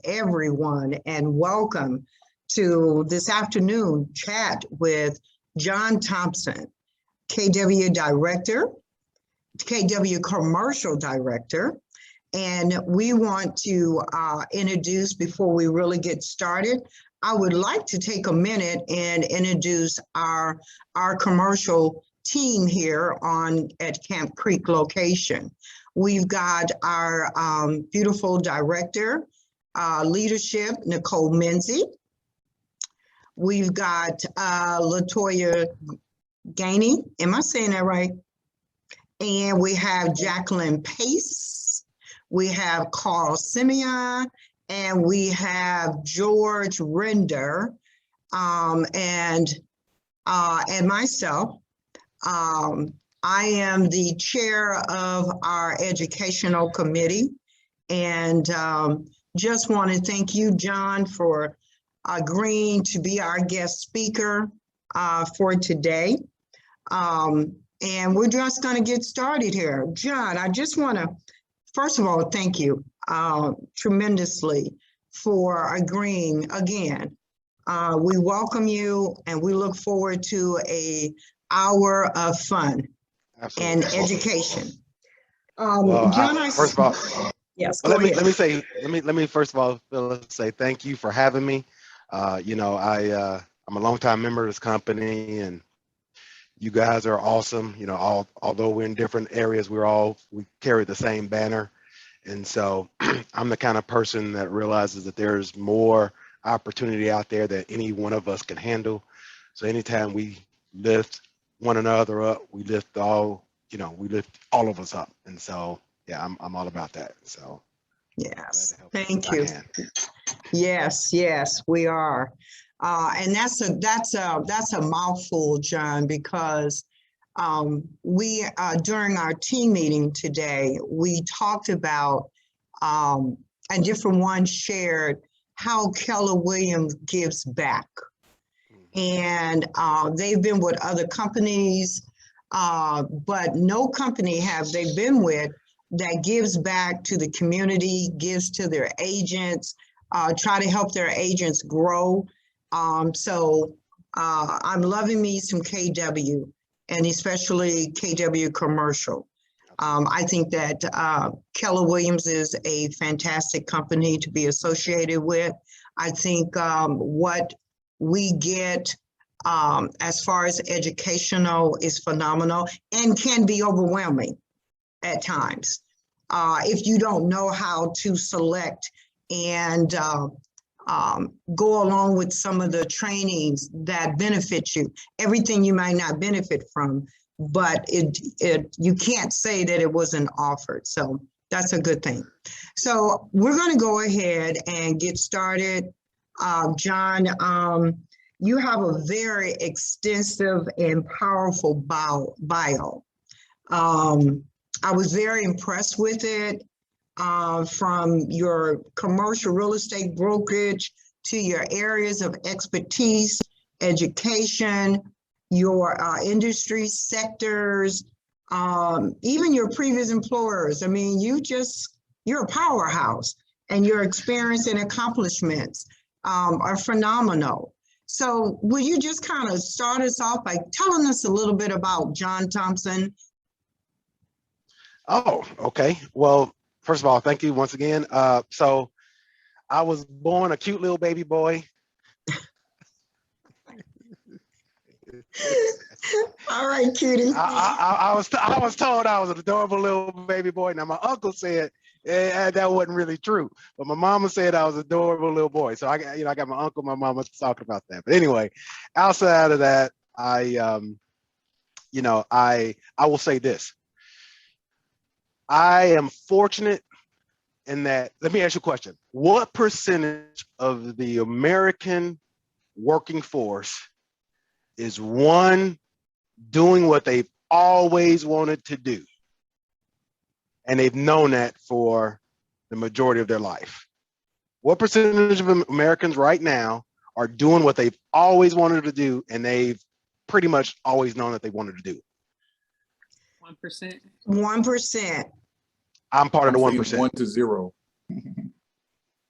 everyone, and welcome to this afternoon chat with John Thompson, KW Director, KW Commercial Director. And we want to introduce, before we really get started, I would like to take a minute and introduce our commercial team here at Camp Creek location. We've got our beautiful director, leadership, Nicole Menzie. We've got Latoya Gainey. Am I saying that right? And we have Jacqueline Pace. We have Carl Simeon, and we have George Render, and myself. I am the chair of our educational committee, and just want to thank you, John, for agreeing to be our guest speaker for today. And we're just going to get started here. John, I just want to, first of all, thank you tremendously for agreeing again. We welcome you, and we look forward to an hour of fun. Absolutely. And education. Well, John, first of all, yes. Let me first of all, Phyllis, say thank you for having me. I'm a longtime member of this company, and you guys are awesome. Although we're in different areas, we carry the same banner, and so I'm the kind of person that realizes that there's more opportunity out there that any one of us can handle. So anytime we lift one another up, we lift all of us up. And so, yeah, I'm all about that. So yes, thank you. Yes, we are. And that's a mouthful, John, because we during our team meeting today, we talked about and different ones shared how Keller Williams gives back. And they've been with other companies, but no company have they been with that gives back to the community, gives to their agents, try to help their agents grow. So I'm loving me some KW, and especially KW Commercial. I think that Keller Williams is a fantastic company to be associated with. I think what we get as far as educational is phenomenal and can be overwhelming at times if you don't know how to select and go along with some of the trainings that benefit you. Everything you might not benefit from, but you can't say that it wasn't offered. So that's a good thing. So we're going to go ahead and get started. John, you have a very extensive and powerful bio. I was very impressed with it, from your commercial real estate brokerage to your areas of expertise, education, your industry sectors, even your previous employers. I mean, you're a powerhouse, and your experience and accomplishments are phenomenal. So will you just kind of start us off by telling us a little bit about John Thompson? Oh, okay. Well, first of all, thank you once again. So I was born a cute little baby boy. All right, cutie. I was told I was an adorable little baby boy. Now my uncle said that wasn't really true, but my mama said I was an adorable little boy. So I got my uncle, my mama talking about that. But anyway, outside of that, I will say this. I am fortunate in that. Let me ask you a question. What percentage of the American working force is one doing what they've always wanted to do, and they've known that for the majority of their life? What percentage of Americans right now are doing what they've always wanted to do, and they've pretty much always known that they wanted to do? 1%. 1%. I'm part of the 1%. 1 to 0.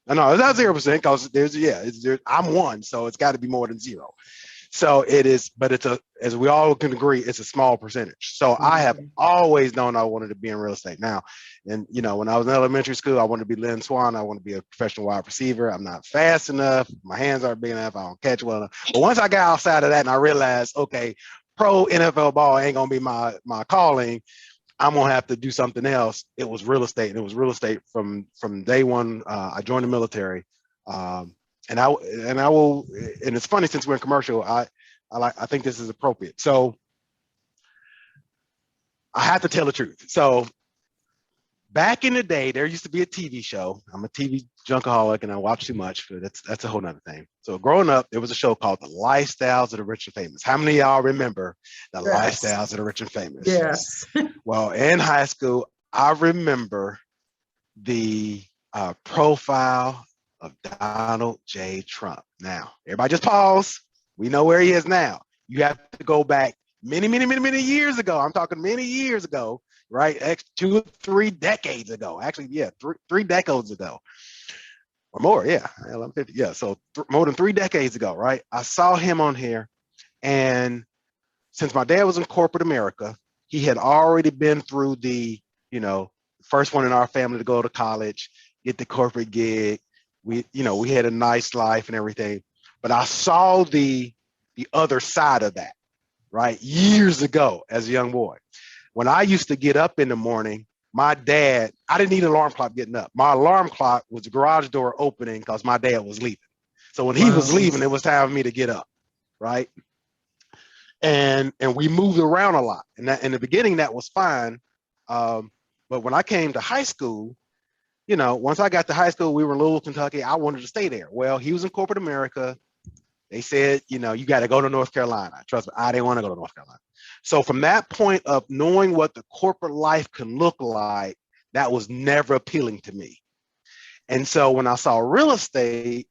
No, it's not 0% because I'm one, so it's got to be more than zero. So it is, but as we all can agree, it's a small percentage. So I have always known I wanted to be in real estate. Now, and when I was in elementary school, I wanted to be Lynn Swan. I want to be a professional wide receiver. I'm not fast enough. My hands aren't big enough. I don't catch well enough. But once I got outside of that and I realized, okay, pro NFL ball ain't gonna be my calling. I'm gonna have to do something else. It was real estate, and it was real estate from day one. I joined the military. And I will, and it's funny since we're in commercial, I think this is appropriate. So I have to tell the truth. So back in the day, there used to be a TV show. I'm a TV junkaholic and I watch too much, but that's a whole nother thing. So growing up, there was a show called The Lifestyles of the Rich and Famous. How many of y'all remember The Lifestyles of the Rich and Famous? Yes. Well, in high school, I remember the profile of Donald J. Trump. Now, everybody just pause. We know where he is now. You have to go back many years ago. I'm talking many years ago, right? 2 or 3 decades ago. Actually, yeah, three decades ago. Or more, yeah. 50, yeah, so more than 3 decades ago, right? I saw him on here. And since my dad was in corporate America, he had already been through the, first one in our family to go to college, get the corporate gig. We had a nice life and everything, but I saw the other side of that, right? Years ago as a young boy, when I used to get up in the morning, my dad, I didn't need an alarm clock getting up. My alarm clock was the garage door opening because my dad was leaving. So when he was leaving, it was time for me to get up, right? And we moved around a lot. And that in the beginning, that was fine. But when I came to high school, once I got to high school, we were in Louisville, Kentucky. I wanted to stay there. Well, he was in corporate America. They said, you got to go to North Carolina. Trust me, I didn't want to go to North Carolina. So from that point of knowing what the corporate life can look like, that was never appealing to me. And so when I saw real estate,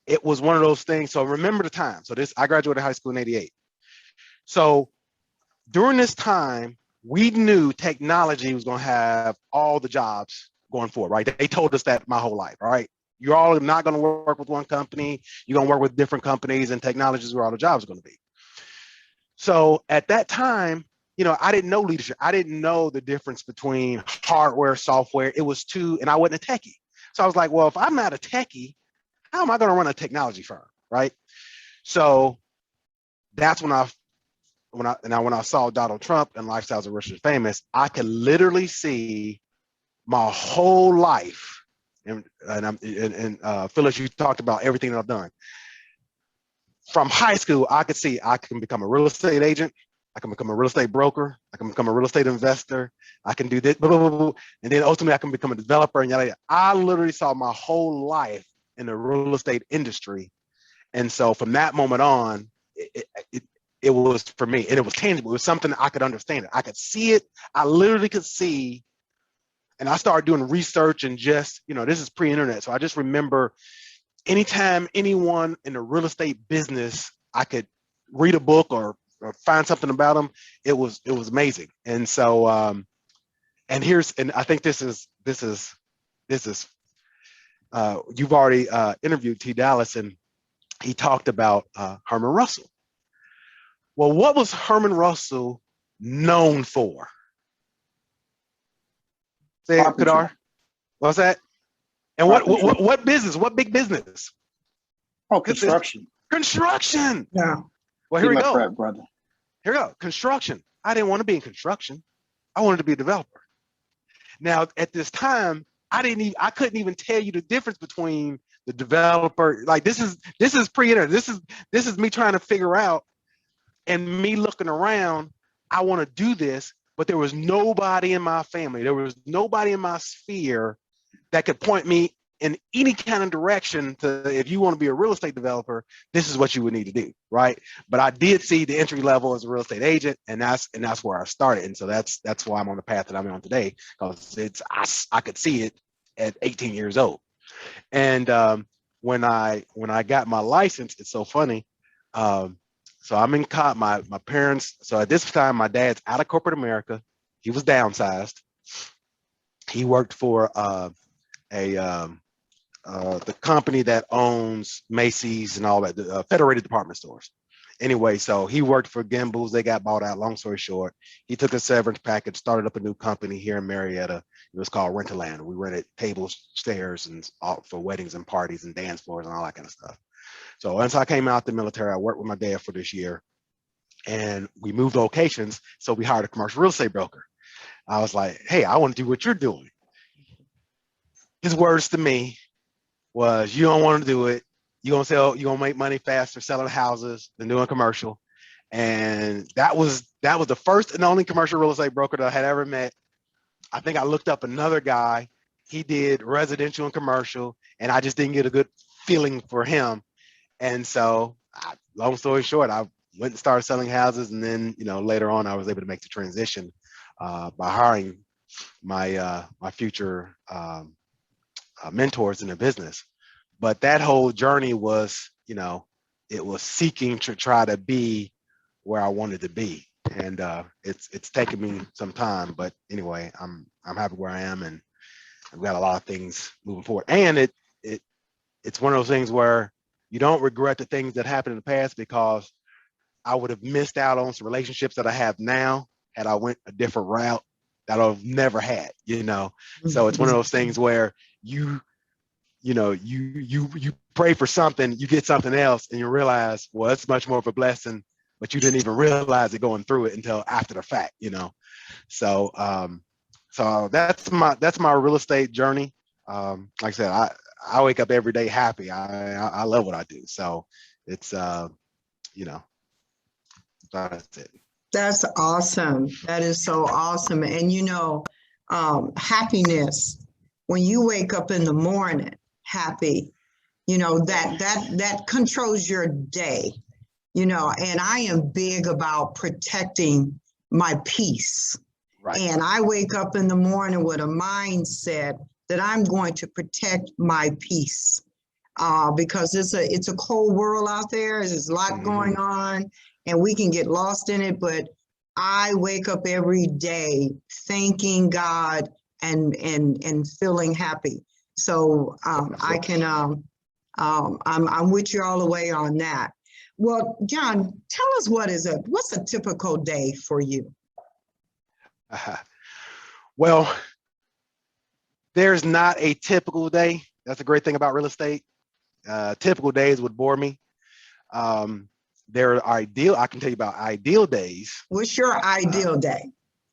it was one of those things. So remember the time. So I graduated high school in 88. So during this time, we knew technology was going to have all the jobs going forward, right? They told us that my whole life, all right? You're all not going to work with one company. You're going to work with different companies, and technology is where all the jobs are going to be. So at that time, I didn't know leadership. I didn't know the difference between hardware, software. It was and I wasn't a techie. So I was like, well, if I'm not a techie, how am I going to run a technology firm, right? So that's when I saw Donald Trump and Lifestyles of Rich and Famous, I could literally see my whole life. And Phyllis, you talked about everything that I've done. From high school, I could see I can become a real estate agent. I can become a real estate broker. I can become a real estate investor. I can do this, blah, blah, blah, blah. And then ultimately I can become a developer. And yada, yada. I literally saw my whole life in the real estate industry. And so from that moment on, it was for me, and it was tangible. It was something I could understand. I could see it. I literally could see. And I started doing research and just, this is pre-internet. So I just remember anytime anyone in the real estate business, I could read a book or find something about them. It was amazing. And so, and I think this is, you've already interviewed T. Dallas, and he talked about Herman Russell. Well, what was Herman Russell known for? Say it, Kadar. What's that? And what business? What big business? Oh, construction. Construction. Yeah. Well, here we go. Frat, brother. Here we go. Construction. I didn't want to be in construction. I wanted to be a developer. Now, at this time, I couldn't even tell you the difference between the developer. Like this is pre-internet. This is me trying to figure out, and me looking around. I want to do this, but there was nobody in my family. There was nobody in my sphere that could point me in any kind of direction to, if you want to be a real estate developer, this is what you would need to do, right? But I did see the entry level as a real estate agent, and that's where I started. And so that's why I'm on the path that I'm on today, because I could see it at 18 years old. And when I got my license, it's so funny. So I'm in my parents. So at this time, my dad's out of corporate America. He was downsized. He worked for a the company that owns Macy's and all that, the Federated Department Stores. Anyway, so he worked for Gimbals. They got bought out. Long story short, he took a severance package, started up a new company here in Marietta. It was called Rent-A-Land. We rented tables, chairs, and all for weddings and parties and dance floors and all that kind of stuff. So once I came out the military, I worked with my dad for this year, and we moved locations. So we hired a commercial real estate broker. I was like, hey, I want to do what you're doing. His words to me was, you don't want to do it. You're gonna make money faster selling houses than doing commercial. And that was the first and only commercial real estate broker that I had ever met. I think I looked up another guy. He did residential and commercial, and I just didn't get a good feeling for him. And so, long story short, I went and started selling houses, and then later on, I was able to make the transition by hiring my future mentors in the business. But that whole journey was, it was seeking to try to be where I wanted to be, and it's taken me some time. But anyway, I'm happy where I am, and I've got a lot of things moving forward. And it's one of those things where you don't regret the things that happened in the past, because I would have missed out on some relationships that I have now had I went a different route that I've never had. So it's one of those things where you pray for something, you get something else, and you realize, well, it's much more of a blessing, but you didn't even realize it going through it until after the fact. So that's my real estate journey. Like I said, I wake up every day happy. I love what I do. So it's that's it. That's awesome. That is so awesome. And happiness, when you wake up in the morning happy, that controls your day, and I am big about protecting my peace. Right. And I wake up in the morning with a mindset that I'm going to protect my peace, because it's a cold world out there. There's a lot going on, and we can get lost in it. But I wake up every day thanking God and feeling happy. So I can I'm with you all the way on that. Well, John, tell us what's a typical day for you? Well, there's not a typical day. That's a great thing about real estate. Typical days would bore me. They're ideal. I can tell you about ideal days. What's your ideal day?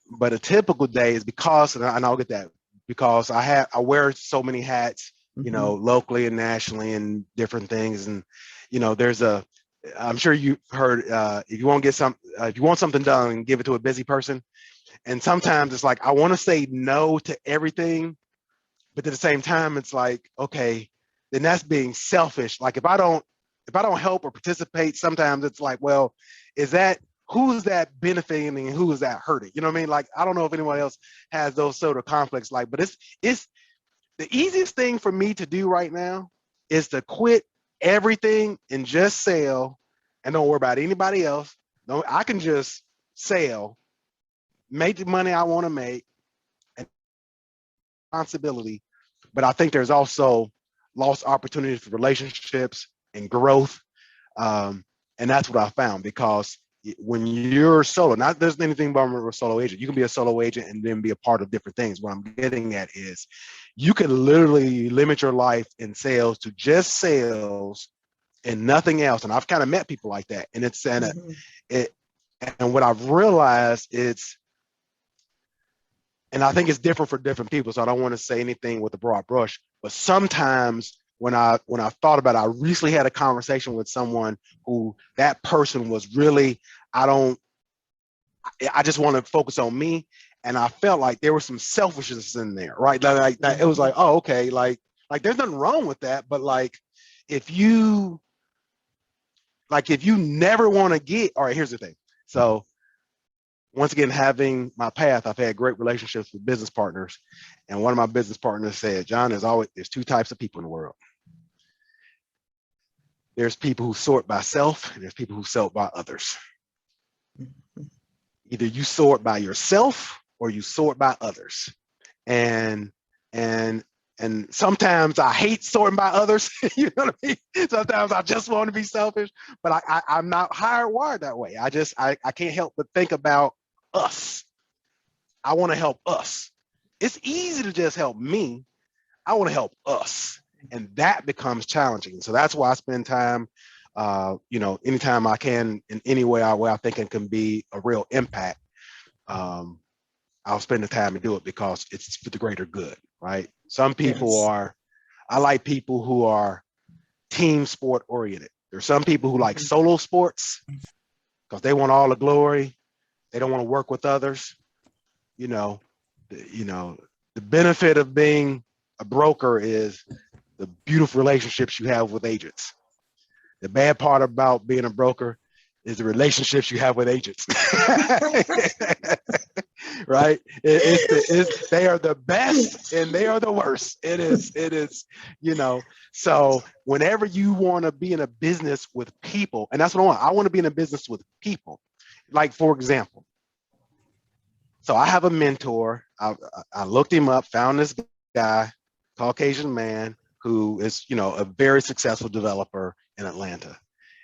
But a typical day is because, and I'll get that, because I wear so many hats, locally and nationally and different things. And, I'm sure you've heard, if you want something done, give it to a busy person. And sometimes it's like, I want to say no to everything, but at the same time, it's like, okay, then that's being selfish. Like if I don't help or participate, sometimes it's like, well, who's that benefiting and who is that hurting? You know what I mean? Like, I don't know if anyone else has those sort of conflicts, but it's the easiest thing for me to do right now is to quit everything and just sell and don't worry about anybody else. No, I can just sell, make the money I want to make, and responsibility. But I think there's also lost opportunities for relationships and growth. And that's what I found, because when you're solo, not there's anything wrong with a solo agent. You can be a solo agent and then be a part of different things. What I'm getting at is you can literally limit your life in sales to just sales and nothing else. And I've kind of met people like that. And and what I've realized and I think it's different for different people. So I don't want to say anything with a broad brush, but sometimes when I thought about it, I recently had a conversation with someone who that person was really, I just want to focus on me. And I felt like there was some selfishness in there, right? Like it was like, oh, okay. Like there's nothing wrong with that. But if you never want to get, all right, here's the thing. So once again, having my path, I've had great relationships with business partners. And one of my business partners said, John, there's two types of people in the world. There's people who sort by self, and there's people who sort by others. Either you sort by yourself or you sort by others. And And sometimes I hate sorting by others. You know what I mean? Sometimes I just want to be selfish, but I'm not hardwired that way. I can't help but think about us. I want to help us. It's easy to just help me. I want to help us. And that becomes challenging. So that's why I spend time, anytime I can in any way I think it can be a real impact. I'll spend the time to do it because it's for the greater good, right? Some people I like people who are team sport oriented. There's some people who like solo sports because they want all the glory. They don't want to work with others. The benefit of being a broker is the beautiful relationships you have with agents. The bad part about being a broker is the relationships you have with agents. Right? They are the best and they are the worst. It is, so whenever you want to be in a business with people, and that's what I want to be in a business with people. Like, for example, so I have a mentor. I looked him up, found this guy, Caucasian man, who is, a very successful developer in Atlanta.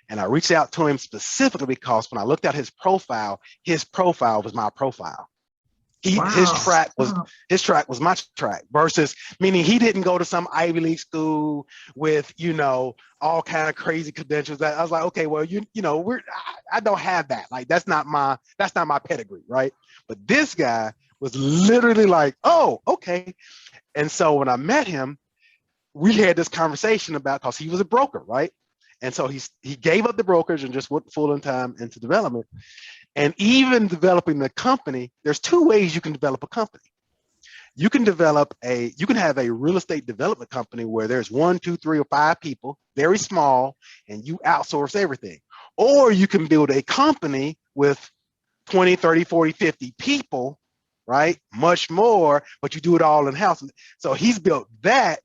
And I reached out to him specifically because when I looked at his profile was my profile. His track was my track, versus meaning he didn't go to some Ivy League school with, all kind of crazy credentials. That I was like, okay, well, I don't have that. Like, that's not my pedigree, right? But this guy was literally like, oh, okay. And so when I met him, we had this conversation about, because he was a broker, right? And so he gave up the brokerage and just went full time into development. And even developing the company, there's two ways you can develop a company. You can have a real estate development company where there's 1, 2, 3, or 5 people, very small, and you outsource everything. Or you can build a company with 20, 30, 40, 50 people, right? Much more, but you do it all in-house. So he's built that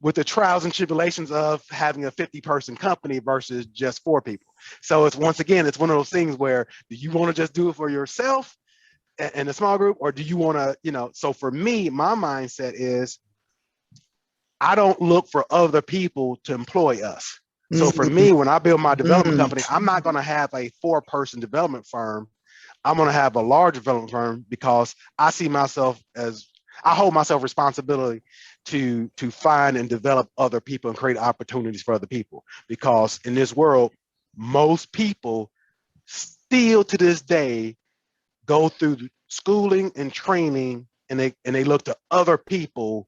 with the trials and tribulations of having a 50-person company versus just 4 people. So it's, once again, it's one of those things where, do you want to just do it for yourself in a small group, or do you want to, so for me, my mindset is I don't look for other people to employ us. So for me, when I build my development company, I'm not going to have a 4-person development firm. I'm going to have a large development firm because I hold myself responsibility to find and develop other people and create opportunities for other people. Because in this world, most people still to this day go through schooling and training, and they look to other people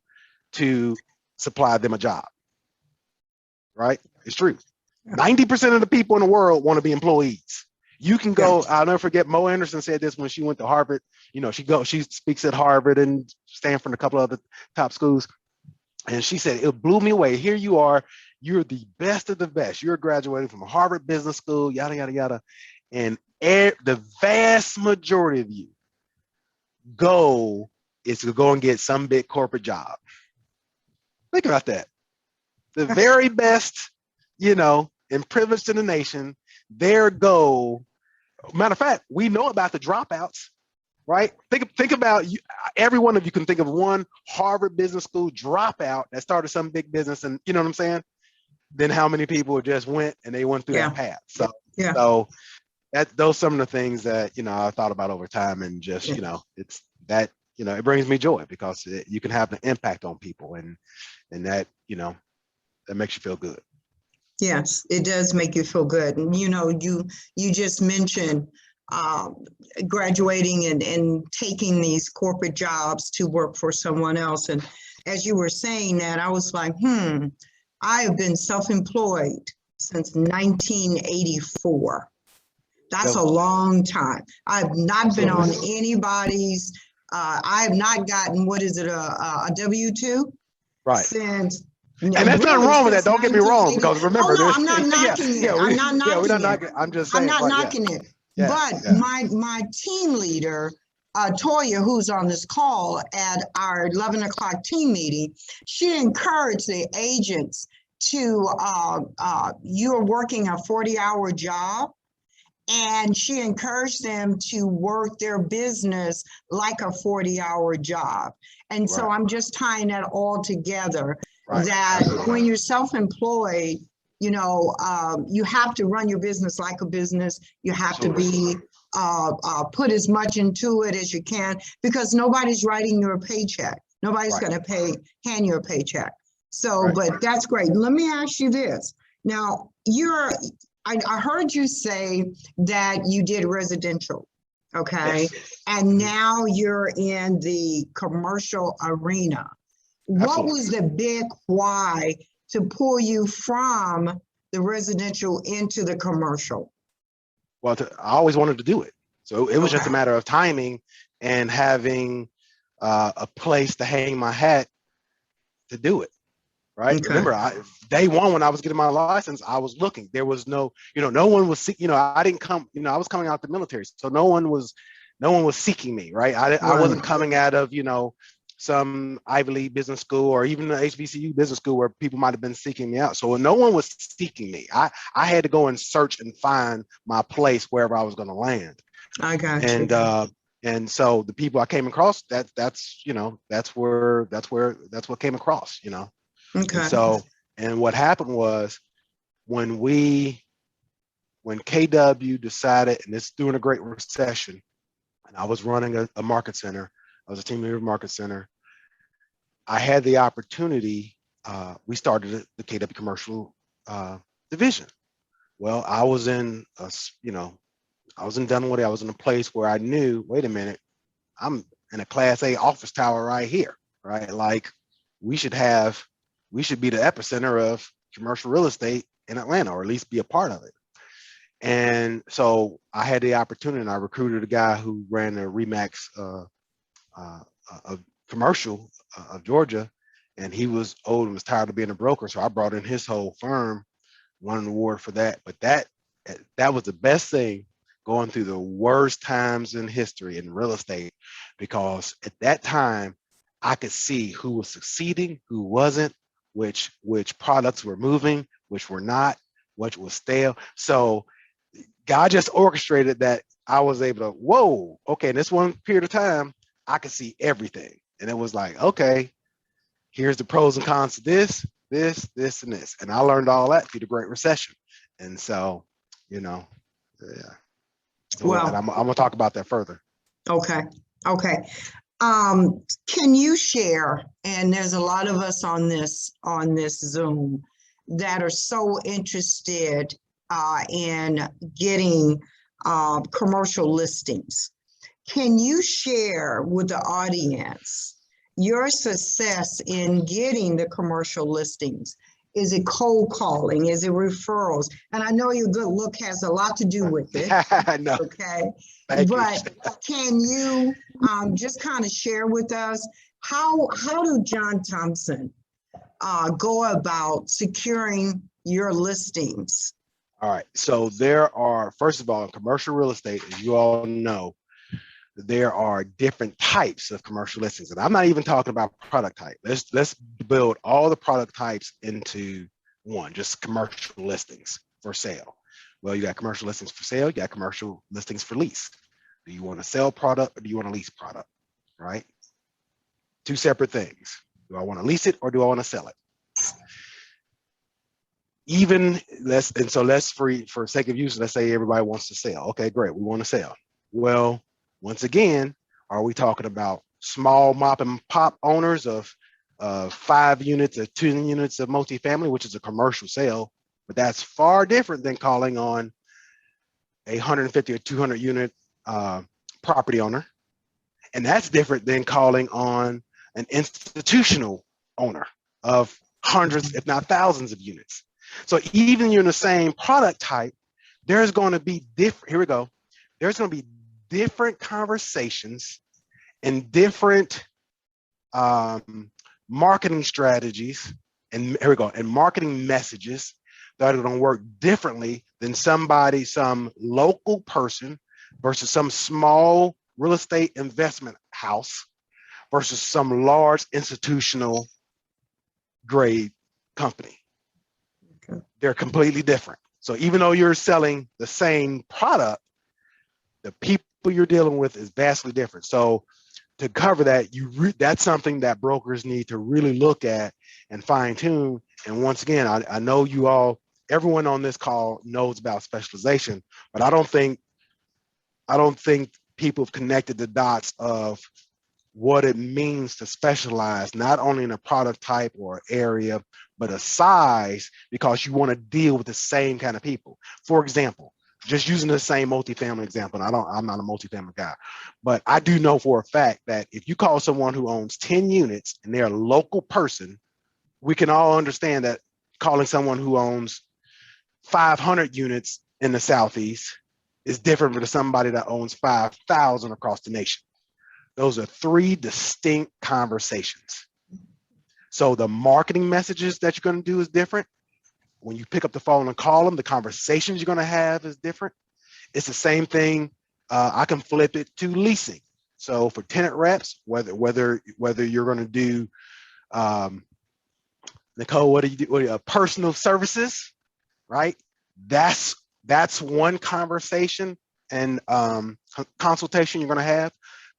to supply them a job. Right? It's true. 90% of the people in the world want to be employees. You can go, I'll never forget, Mo Anderson said this when she went to Harvard. She speaks at Harvard and Stanford and a couple of other top schools. And she said, it blew me away. Here you are, you're the best of the best. You're graduating from Harvard Business School, yada, yada, yada. And the vast majority of you is to go and get some big corporate job. Think about that. The very best, and privileged in the nation, their goal. Matter of fact, we know about the dropouts, right? Think about you. Every one of you can think of one Harvard Business School dropout that started some big business, and you know what I'm saying? Then how many people just went and they went through that path? So those some of the things that I thought about over time, and just it's that it brings me joy because you can have an impact on people, and that that makes you feel good. Yes, it does make you feel good. And you just mentioned graduating and taking these corporate jobs to work for someone else. And as you were saying that, I was like, I have been self-employed since 1984. That's a long time. I've not been on anybody's, I have not gotten, a W-2? Right. Since. And that's nothing wrong with that. Don't get me wrong, because remember, I'm not knocking it. I'm not knocking it. I'm just saying. I'm not knocking it. But my team leader, Toya, who's on this call at our 11 o'clock team meeting, she encouraged the agents to, you're working a 40-hour job, And she encouraged them to work their business like a 40-hour job. And so Right. I'm just tying that all together, Right. that Absolutely. when you're self-employed, you have to run your business like a business. You have to be put as much into it as you can, because nobody's writing you a paycheck. Nobody's Right. going to hand you a paycheck. So, Right. but that's great. Let me ask you this. Now, I heard you say that you did residential, okay? Yes. And now you're in the commercial arena. What Absolutely. was the big why to pull you from the residential into the commercial? Well, I always wanted to do it. So it was just a Okay. matter of timing and having a place to hang my hat to do it. Right. Okay. Remember, day one, when I was getting my license, I was looking. There was no one was I didn't come, I was coming out the military. So no one was seeking me. Right. I wasn't coming out of, some Ivy League business school or even the HBCU business school where people might have been seeking me out. So no one was seeking me. I had to go and search and find my place wherever I was going to land. I got you. And so the people I came across, that's what came across, Okay. And so, and what happened was when KW decided, and it's during a great recession, and I was running a market center, I was a team leader of market center. I had the opportunity, we started the KW commercial division. Well, I was in Dunwoody. I was in a place where I knew, wait a minute, I'm in a Class A office tower right here, right? Like we should be the epicenter of commercial real estate in Atlanta, or at least be a part of it. And so I had the opportunity, and I recruited a guy who ran the Remax commercial of Georgia, and he was old and was tired of being a broker. So I brought in his whole firm, won an award for that. But that was the best thing, going through the worst times in history in real estate, because at that time I could see who was succeeding, who wasn't, which products were moving, which were not, which was stale. So God just orchestrated that I was able to, whoa, okay, in this one period of time, I could see everything. And it was like, okay, here's the pros and cons of this, and this. And I learned all that through the Great Recession. And so, yeah. Well, and I'm gonna talk about that further. Okay. Can you share, and there's a lot of us on this Zoom that are so interested in getting commercial listings. Can you share with the audience your success in getting the commercial listings? Is it cold calling? Is it referrals? And I know your good look has a lot to do with it. No. Okay. Thank but you. Can you just kind of share with us how do John Thompson go about securing your listings? All right. So there are, first of all, in commercial real estate, as you all know, there are different types of commercial listings. And I'm not even talking about product type. Let's build all the product types into one, just commercial listings for sale. Well, you got commercial listings for sale, you got commercial listings for lease. Do you want to sell product or do you want to lease product? Right? Two separate things. Do I want to lease it or do I want to sell it? For sake of use, let's say everybody wants to sell. Okay, great. We want to sell. Well, once again, are we talking about small mom and pop owners of 5 units or 2 units of multifamily, which is a commercial sale, but that's far different than calling on a 150 or 200 unit property owner. And that's different than calling on an institutional owner of hundreds, if not thousands of units. So even you're in the same product type, there's going to be different, here we go. There's going to be different conversations and different marketing strategies, and here we go, and marketing messages that are going to work differently than some local person versus some small real estate investment house versus some large institutional grade company. Okay. They're completely different. So even though you're selling the same product, the people you're dealing with is vastly different. So to cover that, that's something that brokers need to really look at and fine tune. And once again, I know everyone on this call knows about specialization, but I don't think people have connected the dots of what it means to specialize, not only in a product type or area, but a size, because you want to deal with the same kind of people. For example, just using the same multifamily example, and I'm not a multifamily guy, but I do know for a fact that if you call someone who owns 10 units and they're a local person, we can all understand that calling someone who owns 500 units in the Southeast is different from somebody that owns 5,000 across the nation. Those are three distinct conversations. So the marketing messages that you're going to do is different. When you pick up the phone and call them, the conversations you're going to have is different. It's the same thing. I can flip it to leasing. So for tenant reps, whether you're going to do, Nicole, what do you do? Personal services, right? That's one conversation and consultation you're going to have.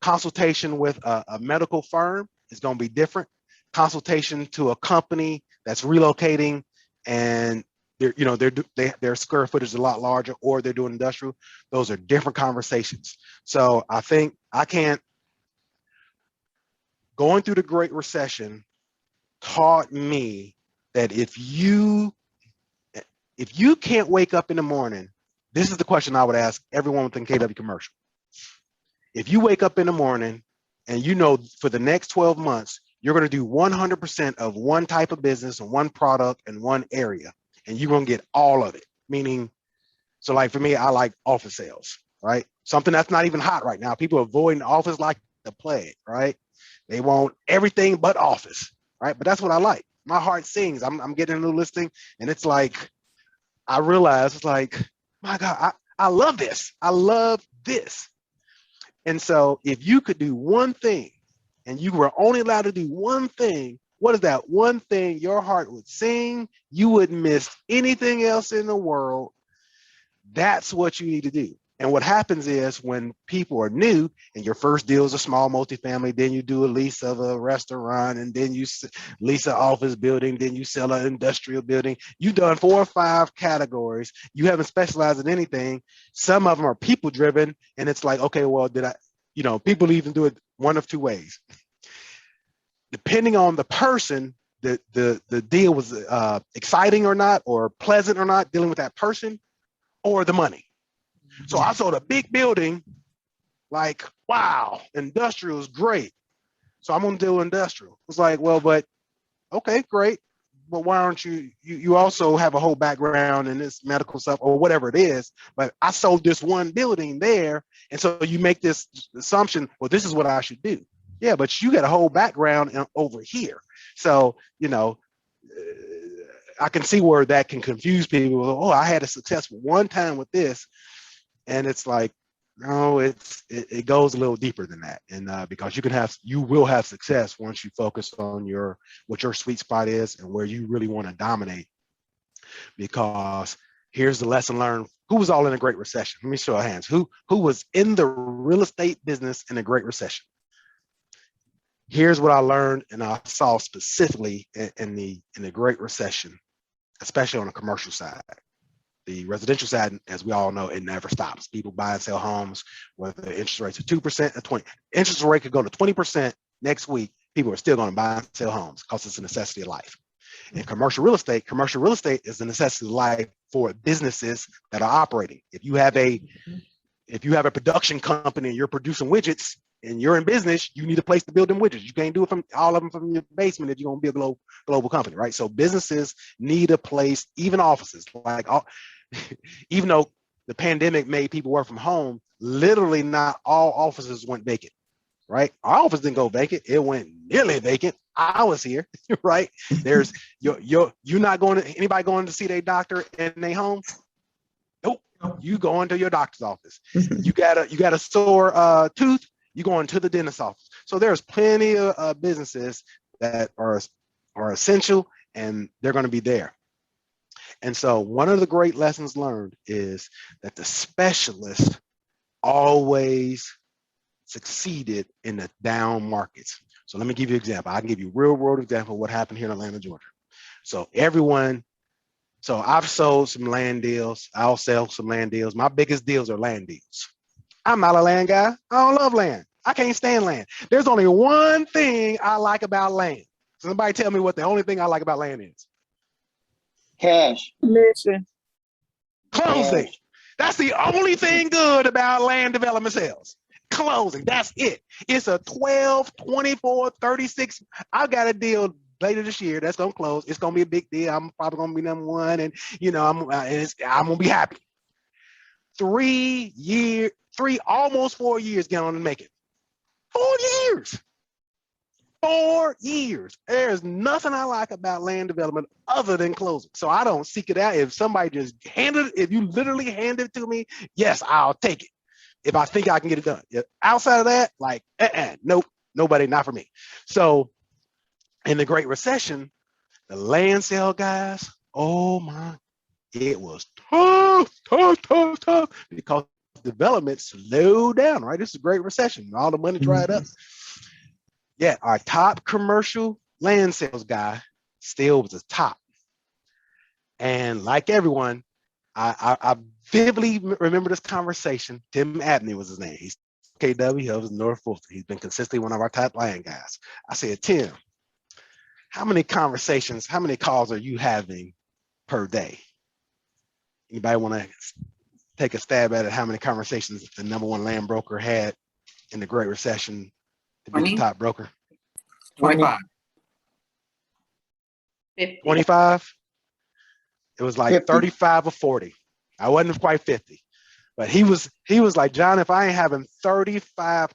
Consultation with a medical firm is going to be different. Consultation to a company that's relocating and their square footage is a lot larger, or they're doing industrial. Those are different conversations. So I think going through the Great Recession taught me that if you can't wake up in the morning, this is the question I would ask everyone within KW Commercial. If you wake up in the morning and you know for the next 12 months, you're going to do 100% of one type of business and one product in one area, and you're going to get all of it. Meaning, so like for me, I like office sales, right? Something that's not even hot right now. People are avoiding office like the plague, right? They want everything but office, right? But that's what I like. My heart sings. I'm getting a new listing, and it's like, I realize it's like, my God, I love this. I love this. And so if you could do one thing and you were only allowed to do one thing, what is that one thing your heart would sing? You wouldn't miss anything else in the world. That's what you need to do. And what happens is when people are new and your first deal is a small multifamily, then you do a lease of a restaurant, and then you lease an office building, then you sell an industrial building. You've done 4 or 5 categories. You haven't specialized in anything. Some of them are people driven. And it's like, okay, well, people even do it one of 2 ways. Depending on the person, the deal was exciting or not, or pleasant or not, dealing with that person, or the money. So I sold a big building, like, wow, industrial is great. So I'm going to do industrial. It's like, well, but okay, great. But why aren't you also have a whole background in this medical stuff or whatever it is. But I sold this one building there. And so you make this assumption, well, this is what I should do. Yeah, but you got a whole background over here. So, I can see where that can confuse people. Oh, I had a success one time with this. And it's like, no, it goes a little deeper than that. And because you will have success once you focus on what your sweet spot is and where you really want to dominate. Because here's the lesson learned. Who was all in a Great Recession? Let me show of hands. Who was in the real estate business in a Great Recession? Here's what I learned and I saw specifically in the Great Recession, especially on the commercial side. The residential side, as we all know, it never stops. People buy and sell homes, whether the interest rates are 2% or 20%. Interest rate could go to 20% next week. People are still going to buy and sell homes because it's a necessity of life. And commercial real estate is a necessity of life for businesses that are operating. If you have a production company and you're producing widgets and you're in business, you need a place to build them widgets. You can't do it from all of them from your basement if you're going to be a global company, right? So businesses need a place, even offices. Even though the pandemic made people work from home, literally not all offices went vacant, right? Our office didn't go vacant. It went nearly vacant. I was here, right? There's you're not going to anybody going to see their doctor in their home. Nope. You go into your doctor's office. You got a sore tooth. You go into the dentist's office. So there's plenty of businesses that are essential, and they're going to be there. And so one of the great lessons learned is that the specialist always succeeded in the down markets. So let me give you an example. I can give you a real world example of what happened here in Atlanta, Georgia. So I've sold some land deals. I'll sell some land deals. My biggest deals are land deals. I'm not a land guy. I don't love land. I can't stand land. There's only one thing I like about land. Somebody tell me what the only thing I like about land is. Cash. Listen. Closing. Cash. That's the only thing good about land development sales. Closing. That's it. It's a 12, 24, 36. I've got a deal later this year that's gonna close. It's gonna be a big deal. I'm probably gonna be number one, and I'm gonna be happy. almost 4 years get on and make it. 4 years. 4 years. There's nothing I like about land development other than closing. So I don't seek it out. If somebody just if you literally hand it to me, yes, I'll take it. If I think I can get it done. Outside of that, like, nope, nobody, not for me. So in the Great Recession, the land sale guys, oh my, it was tough, because development slowed down, right? This is a Great Recession. All the money dried up. Yeah, our top commercial land sales guy still was the top. And like everyone, I vividly remember this conversation. Tim Abney was his name. He's KW, he was North Fulton. He's been consistently one of our top land guys. I said, Tim, how many calls are you having per day? Anybody want to take a stab at it? How many conversations the number one land broker had in the Great Recession to be the top broker? 25. 25? It was like 50. 35 or 40. I wasn't quite 50. But he was like, John, if I ain't having 35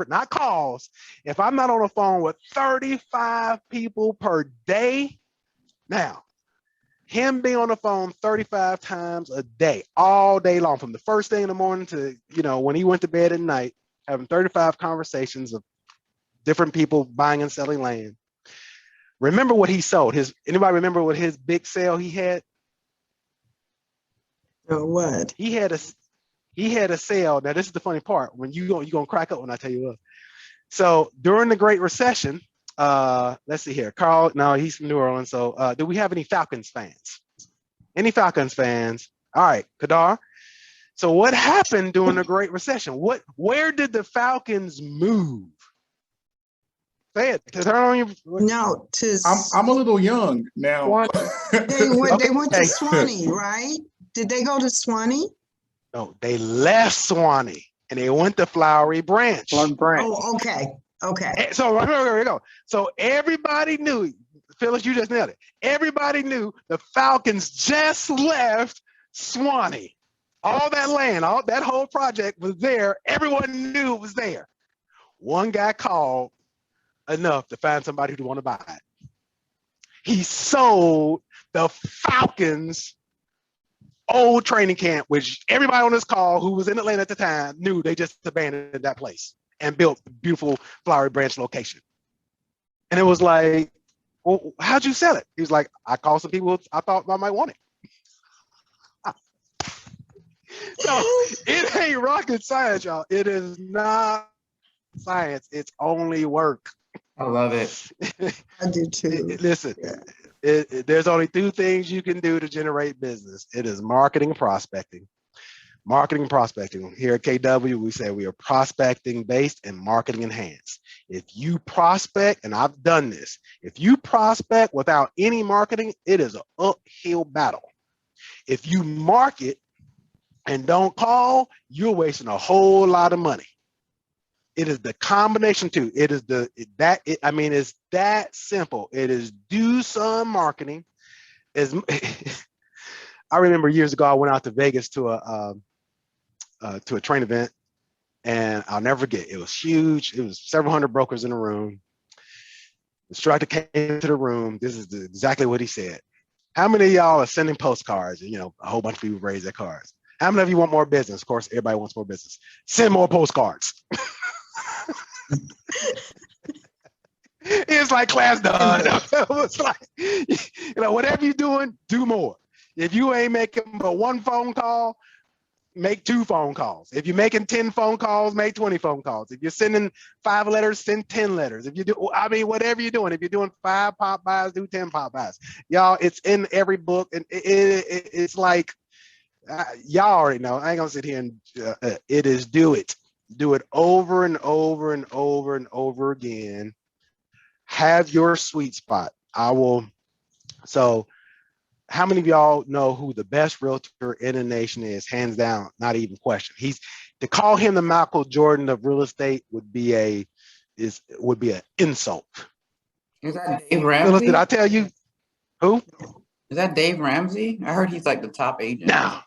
not calls, if I'm not on the phone with 35 people per day, now, him being on the phone 35 times a day, all day long, from the first thing in the morning to, when he went to bed at night, having 35 conversations of different people buying and selling land. Remember what he sold. Anybody remember what his big sale he had? What? He had a sale. Now, this is the funny part. When you're gonna crack up when I tell you what. So during the Great Recession, let's see here. Carl, no, he's from New Orleans. So do we have any Falcons fans? Any Falcons fans? All right, Kadar. So what happened during the Great Recession? Where did the Falcons move? Say it. Turn on your. No, I'm a little young now. they went to Swanee, right? Did they go to Swanee? No, they left Swanee and they went to Flowery Branch. Oh, okay. So here we go. So everybody knew, Phyllis, you just nailed it. Everybody knew the Falcons just left Swanee. All that land, all that whole project was there. Everyone knew it was there. One guy called enough to find somebody who want to buy it. He sold the Falcons old training camp, which everybody on this call who was in Atlanta at the time knew they just abandoned that place and built a beautiful Flowery Branch location. And it was like, well, how'd you sell it? He was like, I called some people I thought I might want it. So it ain't rocket science, y'all. It is not science. It's only work. I love it. I do too. Listen, there's only two things you can do to generate business. It is marketing and prospecting. Marketing and prospecting. Here at KW, we say we are prospecting based and marketing enhanced. If you prospect, and I've done this, if you prospect without any marketing, it is an uphill battle. If you market and don't call, you're wasting a whole lot of money. It is the combination too. It is it's that simple. It is do some marketing. I remember years ago, I went out to Vegas to a train event, and I'll never forget. It was huge. It was several hundred brokers in the room. The instructor came to the room. This is exactly what he said. How many of y'all are sending postcards? And, a whole bunch of people raise their cards. How many of you want more business? Of course, everybody wants more business. Send more postcards. It's like class done. It's like, whatever you're doing, do more. If you ain't making but one phone call, make 2 phone calls. If you're making 10 phone calls, make 20 phone calls. If you're sending 5 letters, send 10 letters. If you do, I mean, whatever you're doing, if you're doing 5 pop buys, do 10 pop buys. Y'all, it's in every book, and it's like, y'all already know. I ain't gonna sit here and it is do it over and over and over and over again. Have your sweet spot. So how many of y'all know who the best realtor in the nation is? Hands down, not even question. To call him the Michael Jordan of real estate would be an insult. Is that Dave Phyllis, Ramsey? did I tell you who? Is that Dave Ramsey? I heard he's like the top agent. No.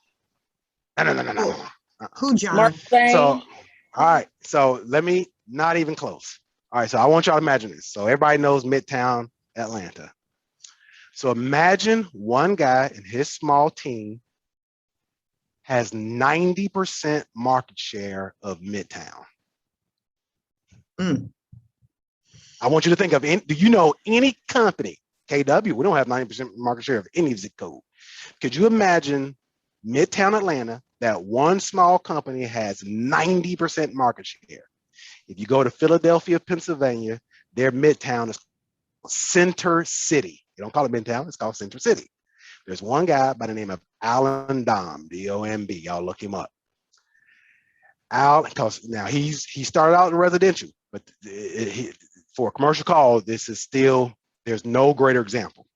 Who, John? Mark Twain. So, all right. So let me not even close. All right. So I want y'all to imagine this. So everybody knows Midtown Atlanta. So imagine one guy and his small team has 90% market share of Midtown. Mm. I want you to think of, do you know any company, KW, we don't have 90% market share of any zip code. Could you imagine Midtown Atlanta, that one small company has 90% market share? If you go to Philadelphia, Pennsylvania, their Midtown is Center City. They don't call it Midtown, it's called Center City. There's one guy by the name of Alan Dom, D-O-M-B. Y'all look him up. Al, because now he started out in residential, but for a commercial call, this is still, there's no greater example.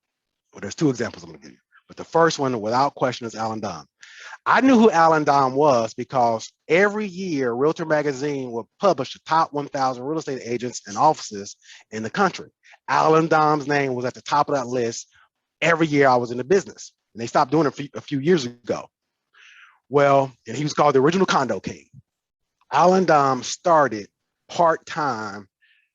Well, there's 2 examples I'm gonna give you. But the first one, without question, is Alan Dom. I knew who Alan Dom was because every year, Realtor Magazine would publish the top 1,000 real estate agents and offices in the country. Alan Dom's name was at the top of that list every year I was in the business. And they stopped doing it a few years ago. Well, and he was called the original condo king. Alan Dom started part-time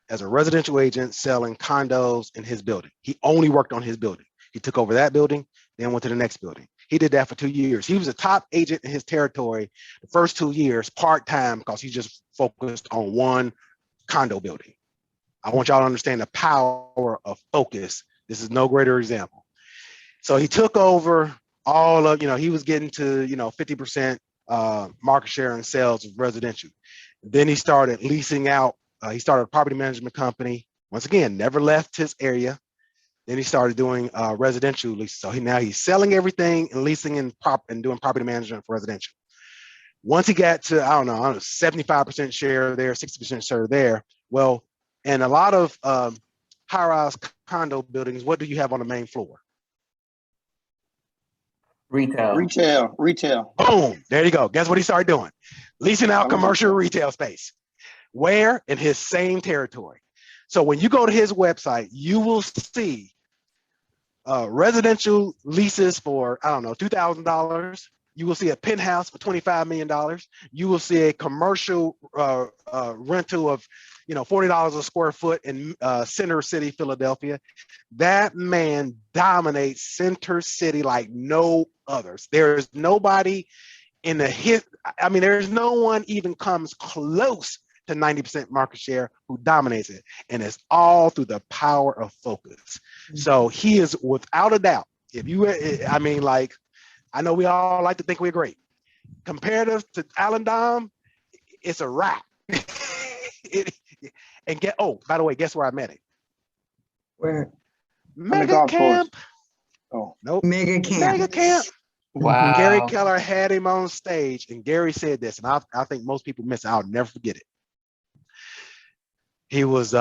as a residential agent selling condos in his building. He only worked on his building. He took over that building, then went to the next building. He did that for 2 years. He was a top agent in his territory the first 2 years, part-time, because he just focused on one condo building. I want y'all to understand the power of focus. This is no greater example. So he took over all of, he was getting to, 50% market share in sales of residential. Then he started leasing out. He started a property management company. Once again, never left his area. Then he started doing residential leases. So now he's selling everything and leasing and doing property management for residential. Once he got to, I don't know, 75% share there, 60% share there. Well, and a lot of high-rise condo buildings, what do you have on the main floor? Retail. Boom, there you go. Guess what he started doing? Leasing out commercial retail space. Where? In his same territory. So when you go to his website, you will see residential leases for, I don't know, $2,000. You will see a penthouse for $25 million. You will see a commercial rental of, $40 a square foot in Center City, Philadelphia. That man dominates Center City like no others. There's nobody in the there's no one even comes close to 90% market share who dominates it. And it's all through the power of focus. So he is without a doubt, I know we all like to think we're great. Comparative to Alan Dom, it's a wrap. By the way, guess where I met him? Where? Mega Camp. Oh, nope. Mega Camp. Mega Camp. Wow. Gary Keller had him on stage, and Gary said this, and I think most people miss it. I'll never forget it. He was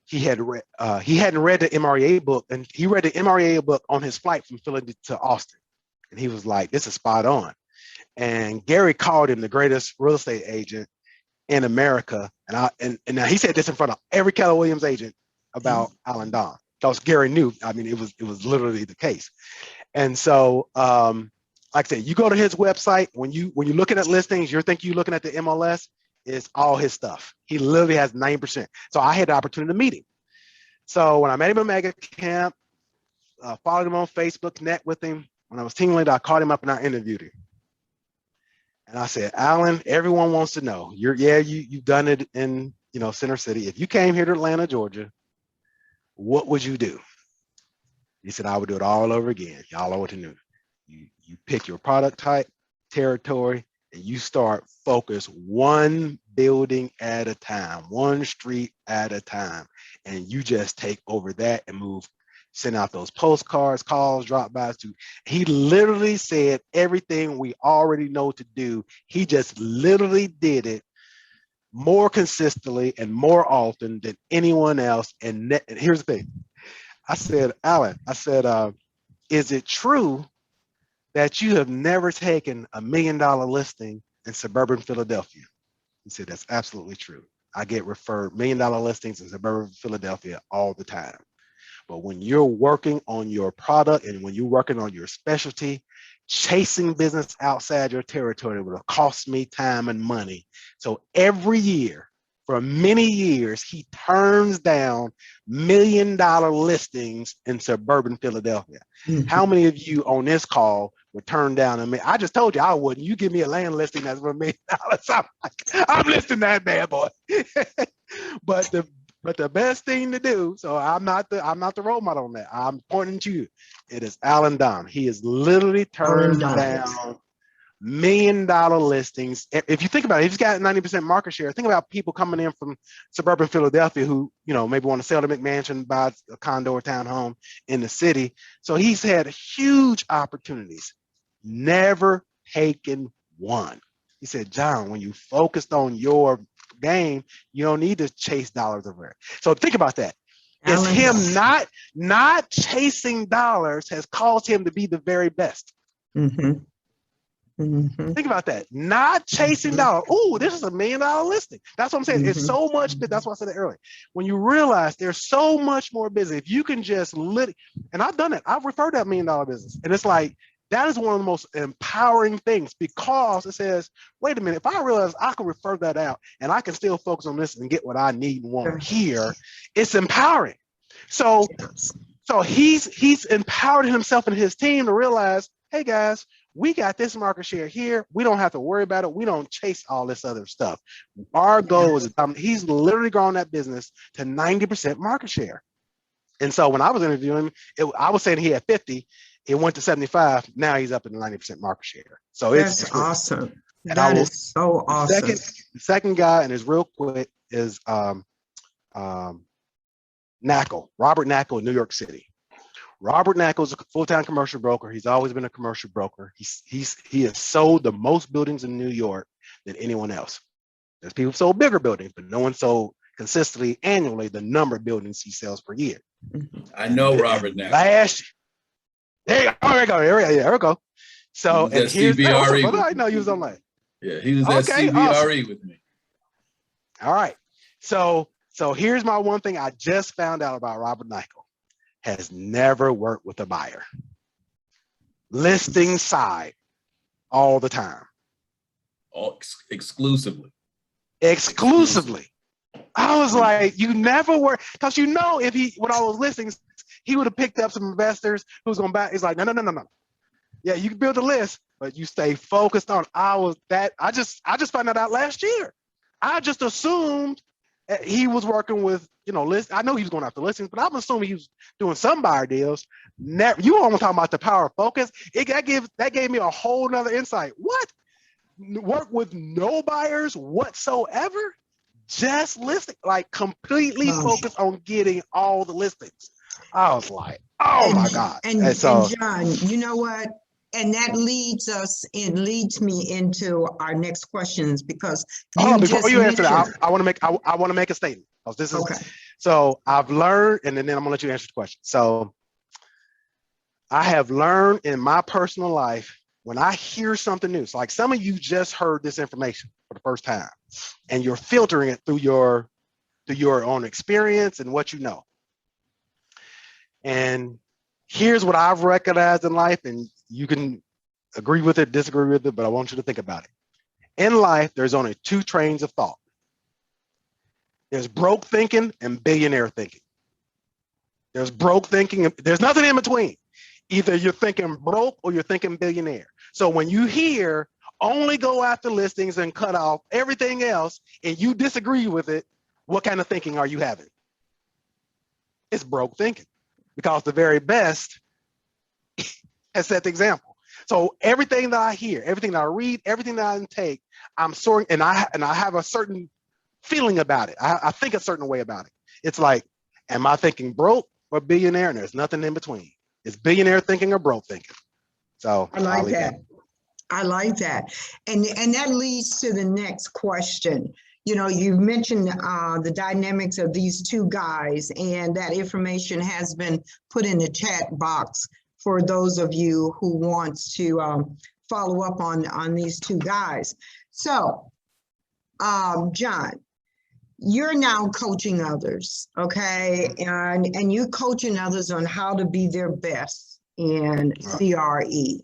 he hadn't read the MREA book, and he read the MREA book on his flight from Philly to Austin, and he was like, "This is spot on." And Gary called him the greatest real estate agent in America, and now he said this in front of every Keller Williams agent about Alan Dom, because Gary knew. It was literally the case. And so, like I said, you go to his website, when you're looking at listings, you're looking at the MLS. It's all his stuff. He literally has 9%. So I had the opportunity to meet him. So when I met him at Mega Camp, followed him on Facebook, connect with him. When I was team leader, I called him up and I interviewed him. And I said, Alan, everyone wants to know. You've done it in Center City. If you came here to Atlanta, Georgia, what would you do? He said, I would do it all over again. Y'all want to know. You pick your product type, territory, and you start focus one building at a time, one street at a time. And you just take over that and move, send out those postcards, calls, drop-bys to. He literally said everything we already know to do. He just literally did it more consistently and more often than anyone else. And here's the thing. I said, Alan, is it true that you have never taken $1 million listing in suburban Philadelphia? He said, that's absolutely true. I get referred $1 million listings in suburban Philadelphia all the time. But when you're working on your product and when you're working on your specialty, chasing business outside your territory will cost me time and money. So every year, for many years, he turns down $1 million listings in suburban Philadelphia. Mhm. How many of you on this call would turn down a million? I just told you I wouldn't. You give me a land listing that's for $1 million. I'm listing that bad boy. But the best thing to do, so I'm not the role model on that. I'm pointing to you. It is Alan Don. He is literally turned down $1 million listings. If you think about it, he's got 90% market share. Think about people coming in from suburban Philadelphia who, maybe want to sell their McMansion, buy a condo or townhome in the city. So he's had huge opportunities, never taken one. He said, John, when you focused on your game, you don't need to chase dollars over it. So think about that. It's him not chasing dollars has caused him to be the very best. Mm-hmm. Mm-hmm. Think about that. Not chasing dollars. Oh, this is $1 million listing. That's what I'm saying. It's so much. That's why I said it earlier. When you realize there's so much more business, if you can just and I've done it. I've referred that $1 million business, and it's like that is one of the most empowering things because it says, wait a minute, if I realize I can refer that out and I can still focus on this and get what I need and want here, it's empowering. So he's empowered himself and his team to realize, hey guys, we got this market share here. We don't have to worry about it. We don't chase all this other stuff. Our goal is, he's literally grown that business to 90% market share. And so when I was interviewing him, I was saying he had 50. It went to 75. Now he's up in 90% market share. So that's awesome. And that is so awesome. The second guy, and is real quick, is Knackle, Robert Knackle in New York City. Robert Knackle is a full-time commercial broker. He's always been a commercial broker. He has sold the most buildings in New York than anyone else. There's people who sold bigger buildings, but no one sold consistently annually the number of buildings he sells per year. I know Robert Knackle. There we go. So and here's CBRE. I know you was online. Yeah, he was at CBRE with me. All right. So here's my one thing I just found out about Robert Knackle. Has never worked with a buyer. Listing side all the time. Exclusively. I was like, you never work, because if he, with all those listings, he would have picked up some investors who's going to buy. He's like, no. Yeah, you can build a list, but you stay focused on. I just found that out last year. I just assumed he was working with, list. I know he was going after listings, but I'm assuming he was doing some buyer deals. You almost talking about the power of focus. That gave me a whole nother insight. What? Work with no buyers whatsoever? Just listing, like completely focused on getting all the listings. I was like, oh my God. And John, you know what? And that leads me into our next questions because before you answer that, I want to make a statement. This is okay. So I've learned, and then I'm gonna let you answer the question. So I have learned in my personal life when I hear something new. So like some of you just heard this information for the first time, and you're filtering it through your own experience and what you know. And here's what I've recognized in life, and you can agree with it, disagree with it, but I want you to think about it. In life, there's only two trains of thought. There's broke thinking and billionaire thinking. There's broke thinking, there's nothing in between. Either you're thinking broke or you're thinking billionaire. So when you hear only go after listings and cut off everything else and you disagree with it, what kind of thinking are you having? It's broke thinking, because the very best has set the example. So everything that I hear, everything that I read, everything that I take, I'm sorting, and I have a certain feeling about it. I think a certain way about it. It's like, am I thinking broke or billionaire? And there's nothing in between. It's billionaire thinking or broke thinking. So I like that. I like that. And that leads to the next question. You know, you mentioned the dynamics of these two guys, and that information has been put in the chat box for those of you who want to follow up on these two guys. So, John, you're now coaching others, okay? And you're coaching others on how to be their best in CRE.